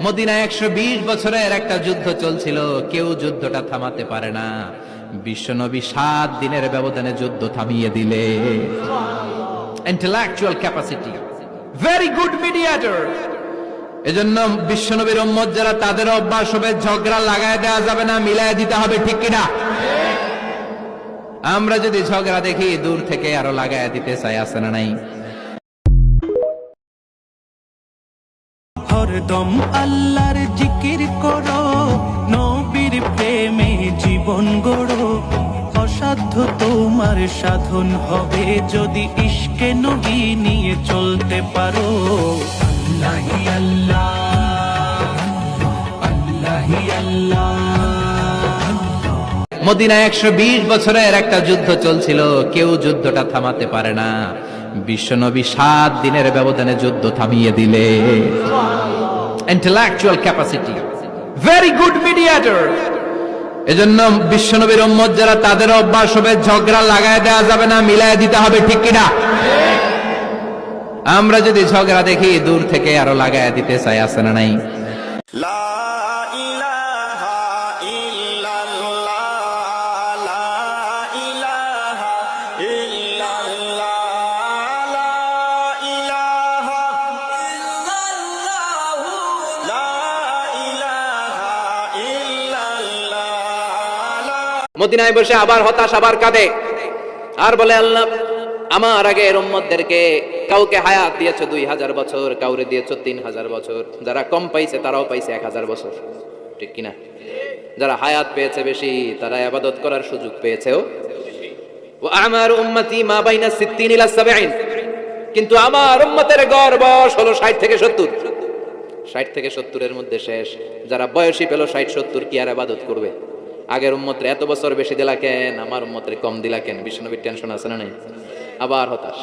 মদিনায় 120 বছরের একটা যুদ্ধ চলছিল, কেউ যুদ্ধটা থামাতে পারে না। বিশ্বনবী 7 দিনের ব্যবধানে যুদ্ধ থামিয়ে দিলে। Intellectual capacity, very good mediator. এজন্য বিশ্বনবীর উম্মত যারা, তাদের অভ্যাস হবে ঝগড়া লাগায় দেওয়া যাবে না, মিলায় দিতে হবে, ঠিক কিনা? আমরা যদি ঝগড়া দেখি দূর থেকে আরো লাগায় দিতে চাই, আছে না নাই? হরদম আল্লাহর জিকির করো, নবীর প্রেমে জীবন গড়ো। অসাধ্য তোমার সাধন হবে যদি ইশকে নবী নিয়ে চলতে পারো। আল্লাহি আল্লাহ, আল্লাহি আল্লাহ। মদিনায় 120 বছরের একটা যুদ্ধ চলছিল, কেউ যুদ্ধটা থামাতে পারে না। বিশ্বনবী 7 দিনের ব্যবধানে যুদ্ধ থামিয়ে দিলে। Intellectual capacity, very good mediator. এজন্য বিশ্বনবীর উম্মত যারা, তাদের অভ্যাস হবে ঝগড়া লাগায় দেওয়া যাবে না, মিলায় দিতে হবে, ঠিক কিনা? আমরা যদি ঝগড়া দেখি দূর থেকে আরো লাগায় দিতে চাই, আছে না নাই? মদিনায় বসে আবার হতাশ, আবার কাঁদে, আর বলে, আল্লাহ আমার আগে উম্মতদেরকে কাউকে হায়াত দিয়েছো 2000 বছর, কাউরে দিয়েছো 3000 বছর, যারা কম পাইছে তারাও পাইছে 1000 বছর, ঠিক কিনা? যারা হায়াত পেয়েছে বেশি, তারা ইবাদত করার সুযোগ পেয়েছেও। ওয়া আমার উম্মতি মা বাইনা 60 ইলা 70, কিন্তু আমার উম্মতের গড় বয়স হলো 60 থেকে 70। 60 থেকে 70 এর মধ্যে শেষ। যারা বয়সী পেল 60-70, কি আর ইবাদত করবে? আগের উম্মতরে এত বছর বেশি দিলা কেন, আমার উম্মতরে কম দিলা কেন? বিশ্বনবীর টেনশন আছে না নাই? আবার হতাশ,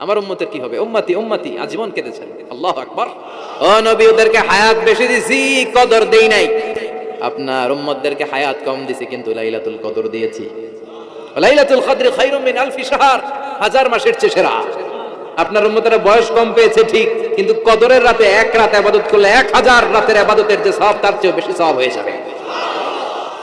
আমার উম্মতের কি হবে? উম্মতি উম্মতি আজীবন কেঁদেছেন। আল্লাহু আকবার। ও নবী, ওদেরকে হায়াত বেশি দিছি, কদর দেই নাই। আপনার উম্মতদেরকে হায়াত কম দিছি, কিন্তু লাইলাতুল কদর দিয়েছি। লাইলাতুল কদর খায়রুম মিন আলফি শাহর, 1000 মাসের চেয়ে সেরা। আপনার উম্মতেরা বয়স কম পেয়েছে ঠিক, কিন্তু কদরের রাতে এক রাত ইবাদত করলে 1000 রাতের ইবাদতের যে সওয়াব, তার চেয়ে বেশি সওয়াব হয়ে যাবে।